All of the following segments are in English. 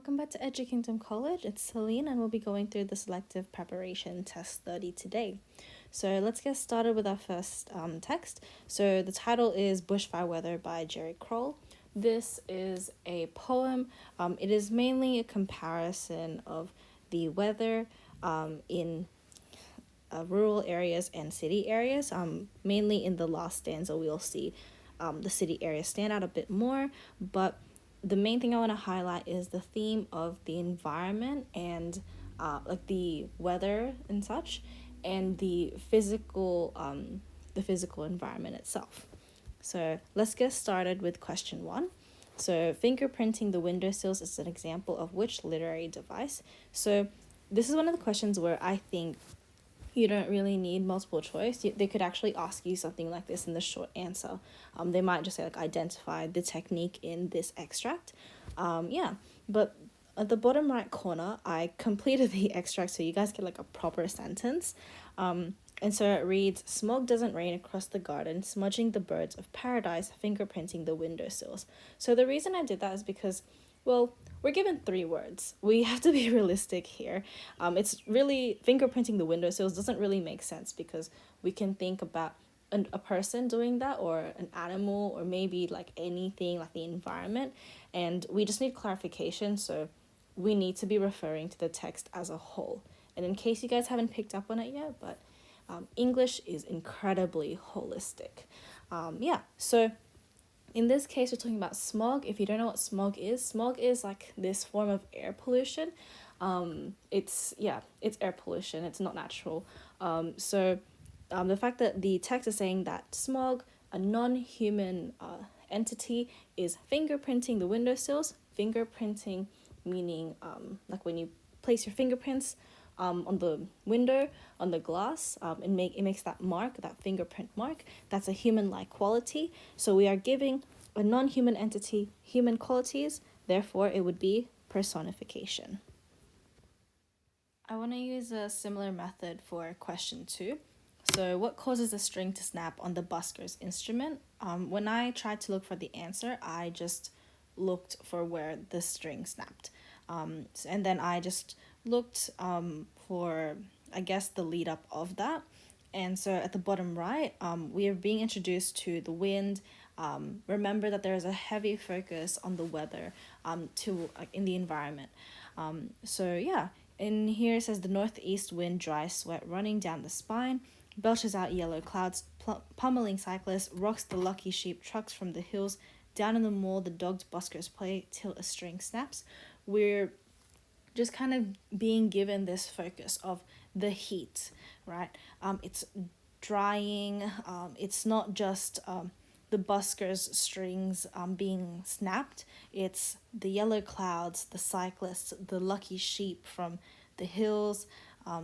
Welcome back to Kingdom College. It's Celine, and we'll be going through the selective preparation test 30 today. So let's get started with our first text. So the title is Bushfire Weather by Jerry Kroll. This is a poem. It is mainly a comparison of the weather in rural areas and city areas. Mainly in the last stanza, we'll see the city areas stand out a bit more, but the main thing I want to highlight is the theme of the environment and like the weather and such, and the physical environment itself. So let's get started with question 1. So fingerprinting the windowsills is an example of which literary device? So this is one of the questions where I think you don't really need multiple choice. They could actually ask you something like this in the short answer. They might just say, like, identify the technique in this extract. But at the bottom right corner, I completed the extract so you guys get like a proper sentence. And so it reads, "Smog doesn't rain across the garden, smudging the birds of paradise, fingerprinting the windowsills." So the reason I did that is because, well, we're given 3 words. We have to be realistic here. It's really, fingerprinting the windowsills doesn't really make sense because we can think about a person doing that, or an animal, or maybe like anything like the environment, and we just need clarification, so we need to be referring to the text as a whole. And in case you guys haven't picked up on it yet, but English is incredibly holistic. So in this case, we're talking about smog. If you don't know what smog is like this form of air pollution. It's air pollution. It's not natural. The fact that the text is saying that smog, a non-human entity, is fingerprinting the windowsills. Fingerprinting meaning like when you place your fingerprints on the window, on the glass, it makes that mark, that fingerprint mark. That's a human-like quality. So we are giving a non-human entity human qualities, therefore it would be personification. I want to use a similar method for question 2. So what causes a string to snap on the busker's instrument? When I tried to look for the answer, I just looked for where the string snapped. And then I just looked for, I guess, the lead up of that. And so at the bottom right, we are being introduced to the wind. Remember that there is a heavy focus on the weather in the environment. In here it says, "The northeast wind, dry sweat running down the spine, belches out yellow clouds, pummeling cyclists, rocks the lucky sheep, trucks from the hills, down in the mall the dogs buskers play till a string snaps." We're just kind of being given this focus of the heat, right? It's drying. It's not just the buskers' strings being snapped. It's the yellow clouds, the cyclists, the lucky sheep from the hills.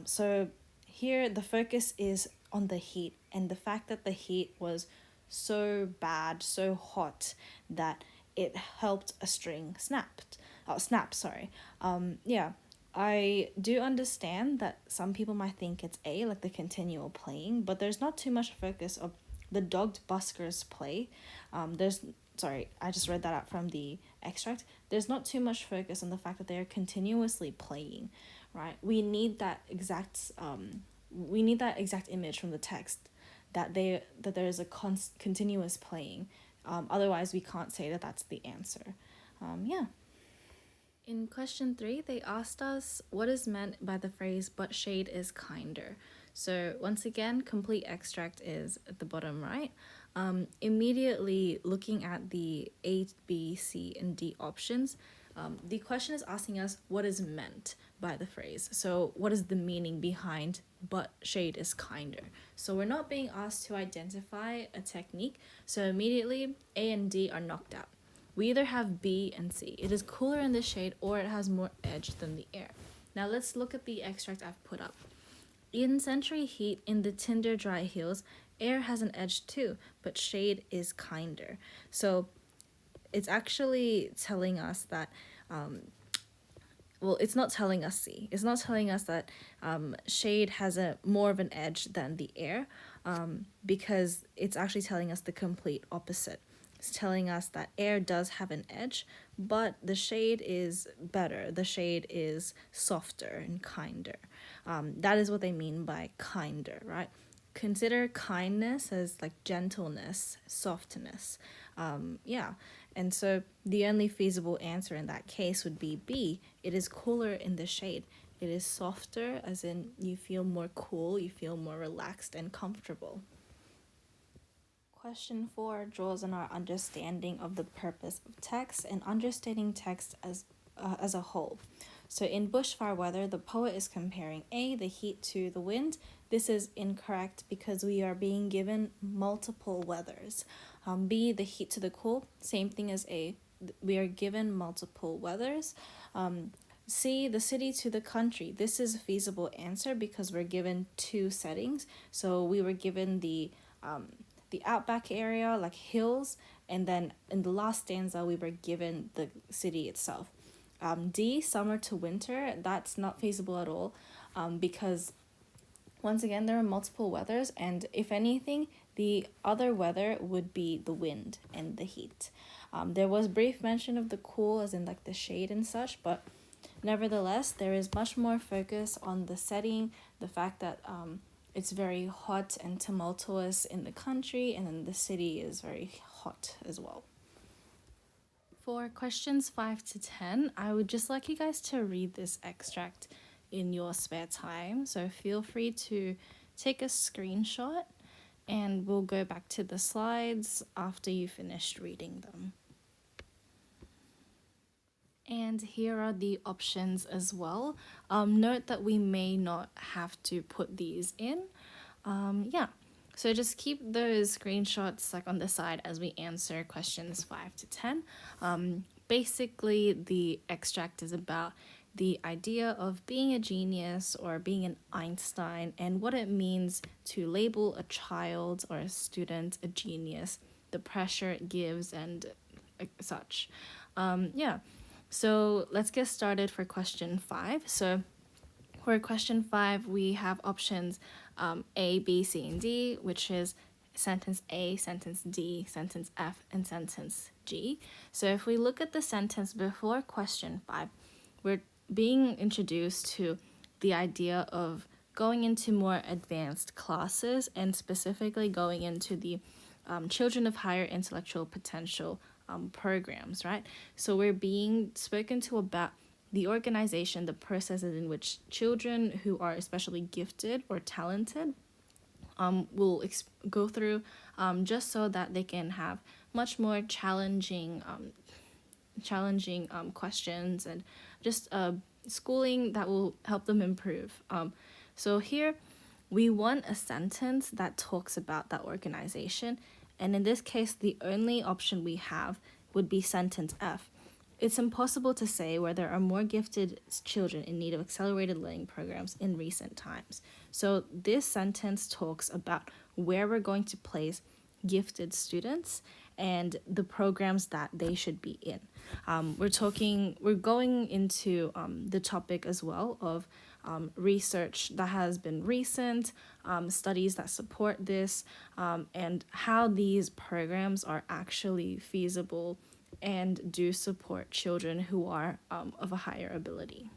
So here the focus is on the heat, and the fact that the heat was so bad, so hot, that it helped a string snap. I do understand that some people might think it's A, like the continual playing, but there's not too much focus of the dogged buskers play. I just read that out from the extract. There's not too much focus on the fact that they are continuously playing, right? We need that exact image from the text, that there is a continuous playing. Otherwise, we can't say that that's the answer. In question 3, they asked us what is meant by the phrase "but shade is kinder." So once again, complete extract is at the bottom right. Immediately looking at the A, B, C, and D options, the question is asking us what is meant by the phrase. So what is the meaning behind "but shade is kinder"? So we're not being asked to identify a technique, so immediately A and D are knocked out. We either have B and C. It is cooler in the shade, or it has more edge than the air. Now let's look at the extract I've put up. "In century heat, in the tinder dry hills, air has an edge too, but shade is kinder." So it's actually telling us that, it's not telling us C. It's not telling us that shade has a more of an edge than the air, because it's actually telling us the complete opposite. It's telling us that air does have an edge, but the shade is better. The shade is softer and kinder. That is what they mean by kinder, right? Consider kindness as like gentleness, softness. Yeah. And so the only feasible answer in that case would be B. It is cooler in the shade. It is softer, as in you feel more cool, you feel more relaxed and comfortable. Question 4 draws on our understanding of the purpose of text and understanding text as a whole. So in Bushfire Weather, the poet is comparing A, the heat, to the wind. This is incorrect because we are being given multiple weathers. B, the heat to the cool, same thing as A. We are given multiple weathers. C, the city to the country. This is a feasible answer because we're given two settings. So we were given the outback area, like hills, and then in the last stanza we were given the city itself. D, summer to winter, that's not feasible at all, because once again there are multiple weathers, and if anything, the other weather would be the wind and the heat. There was brief mention of the cool, as in like the shade and such, but nevertheless there is much more focus on the setting, the fact that it's very hot and tumultuous in the country, and then the city is very hot as well. For questions 5 to 10, I would just like you guys to read this extract in your spare time. So feel free to take a screenshot and we'll go back to the slides after you finished reading them. And here are the options as well. Note that we may not have to put these in. Yeah, so just keep those screenshots like on the side as we answer questions 5 to 10. Basically, the extract is about the idea of being a genius or being an Einstein and what it means to label a child or a student a genius, the pressure it gives, and such. Yeah. So let's get started for question 5. So for question 5, we have options A, B, C, and D, which is sentence A, sentence D, sentence F, and sentence G. So if we look at the sentence before question 5, we're being introduced to the idea of going into more advanced classes and specifically going into the children of higher intellectual potential programs, right? So we're being spoken to about the organization, the processes in which children who are especially gifted or talented will go through just so that they can have much more challenging questions and just schooling that will help them improve. So here we want a sentence that talks about that organization, and in this case the only option we have would be sentence F. It's impossible to say where there are more gifted children in need of accelerated learning programs in recent times. So this sentence talks about where we're going to place gifted students and the programs that they should be in. We're going into the topic as well of research that has been recent, studies that support this, and how these programs are actually feasible and do support children who are of a higher ability.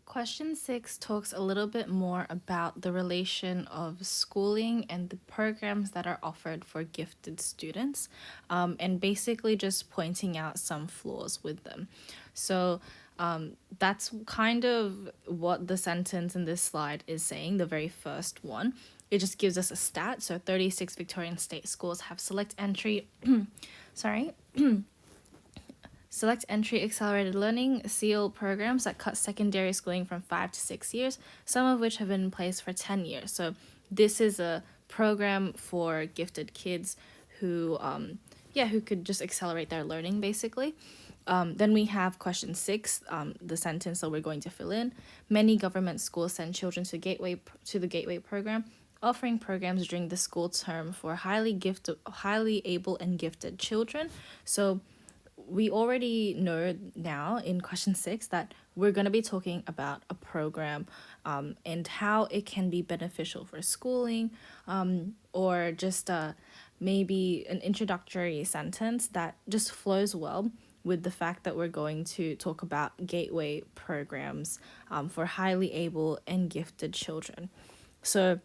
Question 6 talks a little bit more about the relation of schooling and the programs that are offered for gifted students, and basically just pointing out some flaws with them. So that's kind of what the sentence in this slide is saying, the very first one. It just gives us a stat. So 36 Victorian state schools have select entry select entry accelerated learning SEAL programs that cut secondary schooling from 5 to 6 years, some of which have been in place for 10 years. So this is a program for gifted kids who could just accelerate their learning, basically. Then we have question 6, the sentence that we're going to fill in. Many government schools send children to the Gateway program, offering programs during the school term for highly able and gifted children. So we already know now in question 6 that we're going to be talking about a program and how it can be beneficial for schooling, or just maybe an introductory sentence that just flows well with the fact that we're going to talk about gateway programs for highly able and gifted children. So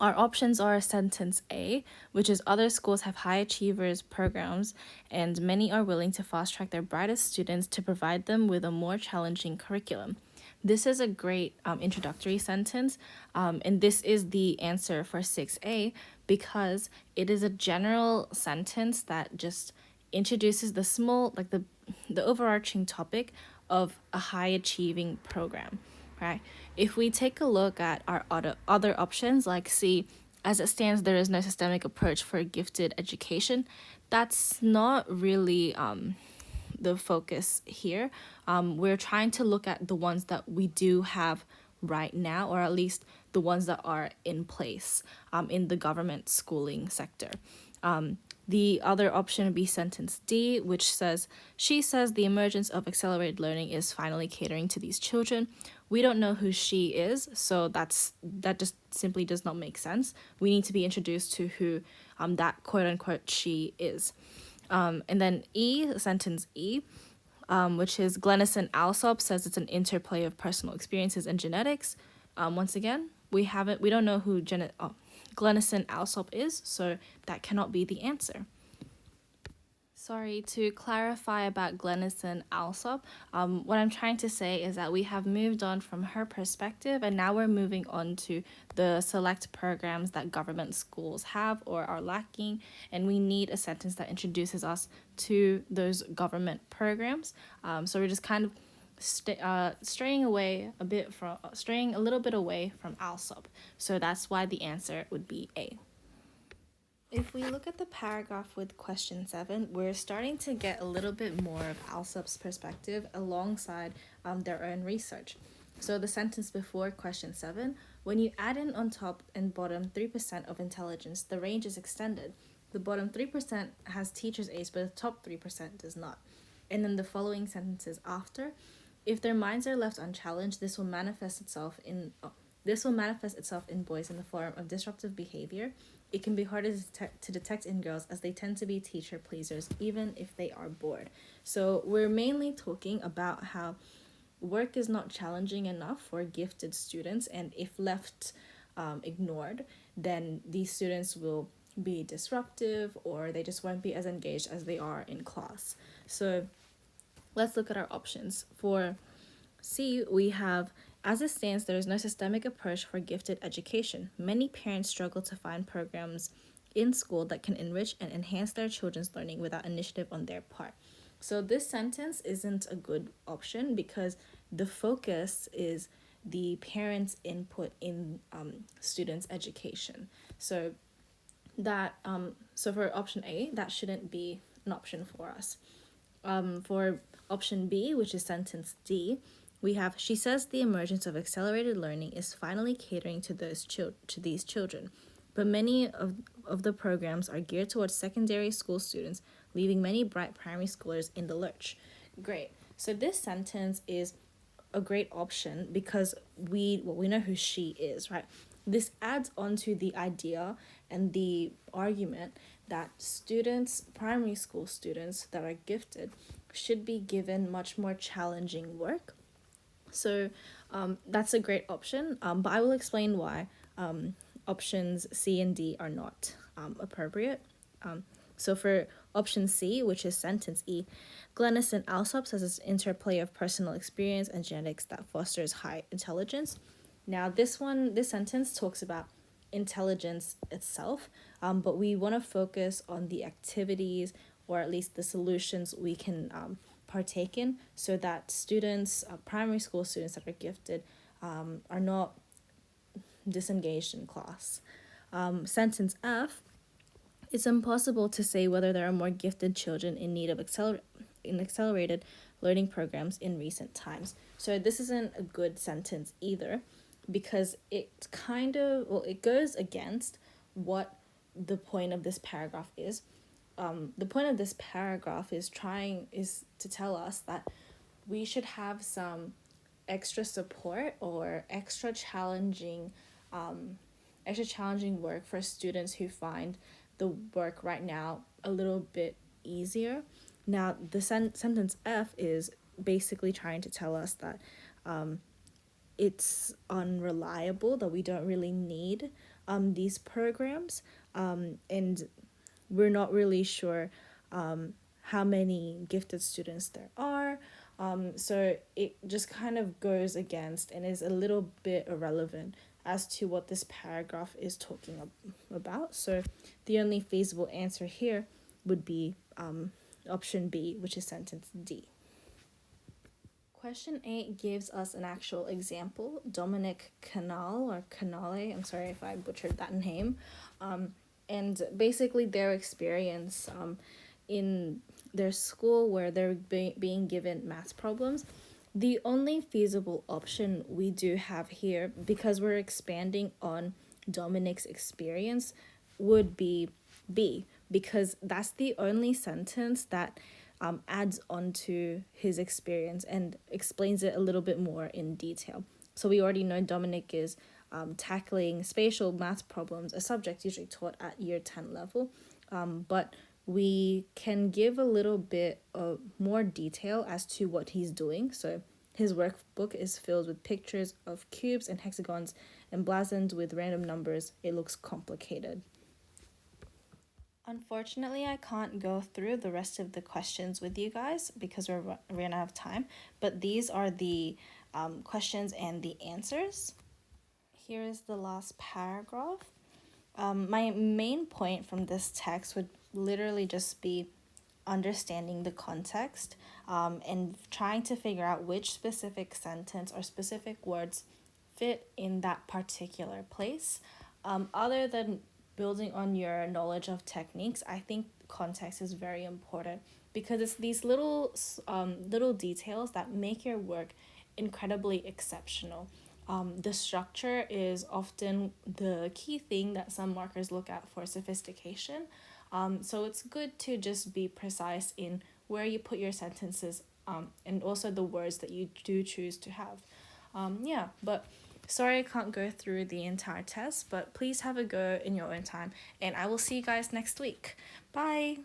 our options are sentence A, which is other schools have high achievers programs, and many are willing to fast track their brightest students to provide them with a more challenging curriculum. This is a great introductory sentence, and this is the answer for 6A because it is a general sentence that just introduces the small, like the overarching topic of a high achieving program, right? If we take a look at our other options, like C, as it stands, there is no systemic approach for gifted education. That's not really the focus here. We're trying to look at the ones that we do have right now, or at least the ones that are in place in the government schooling sector. The other option would be sentence D, which says, she says the emergence of accelerated learning is finally catering to these children. We don't know who she is, so that just simply does not make sense. We need to be introduced to who that quote unquote she is. And then E, sentence E, which is Glennis and Alsop says it's an interplay of personal experiences and genetics. Once again, we don't know who Glennis and Alsop is, so that cannot be the answer. Sorry, to clarify about Glennis and Alsop, what I'm trying to say is that we have moved on from her perspective and now we're moving on to the select programs that government schools have or are lacking, and we need a sentence that introduces us to those government programs. So we're just kind of straying a little bit away from Alsop. So that's why the answer would be A. If we look at the paragraph with question 7, we're starting to get a little bit more of Alsop's perspective alongside their own research. So the sentence before question 7, when you add in on top and bottom 3% of intelligence, the range is extended. The bottom 3% has teacher's aids, but the top 3% does not. And then the following sentences after, if their minds are left unchallenged, this will manifest itself in boys in the form of disruptive behavior. It can be harder to detect in girls as they tend to be teacher pleasers even if they are bored. So we're mainly talking about how work is not challenging enough for gifted students, and if left ignored, then these students will be disruptive or they just won't be as engaged as they are in class. So let's look at our options. For C, we have, as it stands, there is no systemic approach for gifted education. Many parents struggle to find programs in school that can enrich and enhance their children's learning without initiative on their part. So this sentence isn't a good option because the focus is the parents' input in students' education. So for option A, that shouldn't be an option for us. For option B, which is sentence D, we have, she says the emergence of accelerated learning is finally catering to these children, but many of the programs are geared towards secondary school students, leaving many bright primary schoolers in the lurch. Great. So this sentence is a great option because we know who she is, right? This adds on to the idea and the argument that primary school students that are gifted, should be given much more challenging work. So that's a great option, but I will explain why options C and D are not appropriate. So for option C, which is sentence E, Glennis and Alsop says it's interplay of personal experience and genetics that fosters high intelligence. Now this sentence talks about intelligence itself, but we want to focus on the activities or at least the solutions we can partake in, so that students, primary school students that are gifted, are not disengaged in class. Sentence F, it's impossible to say whether there are more gifted children in need of accelerated learning programs in recent times. So this isn't a good sentence either, because it goes against what the point of this paragraph is. The point of this paragraph is to tell us that we should have some extra support or extra challenging work for students who find the work right now a little bit easier. Now, the sentence F is basically trying to tell us that it's unreliable, that we don't really need these programs, and we're not really sure how many gifted students there are. So it just kind of goes against and is a little bit irrelevant as to what this paragraph is talking about. So the only feasible answer here would be option B, which is sentence D. Question 8 gives us an actual example. Dominic Canal, or Canale, I'm sorry if I butchered that name, and basically their experience in their school where they're being given math problems. The only feasible option we do have here, because we're expanding on Dominic's experience, would be B, because that's the only sentence that adds on to his experience and explains it a little bit more in detail. So we already know Dominic is tackling spatial math problems, a subject usually taught at year 10 level, but we can give a little bit of more detail as to what he's doing. So his workbook is filled with pictures of cubes and hexagons emblazoned with random numbers. It looks complicated. Unfortunately, I can't go through the rest of the questions with you guys because we're running out of time, but these are the questions and the answers. Here is the last paragraph. My main point from this text would literally just be understanding the context and trying to figure out which specific sentence or specific words fit in that particular place. Other than building on your knowledge of techniques, I think context is very important because it's these little details that make your work incredibly exceptional. The structure is often the key thing that some markers look at for sophistication. So it's good to just be precise in where you put your sentences and also the words that you do choose to have. But sorry I can't go through the entire test, but please have a go in your own time, and I will see you guys next week. Bye!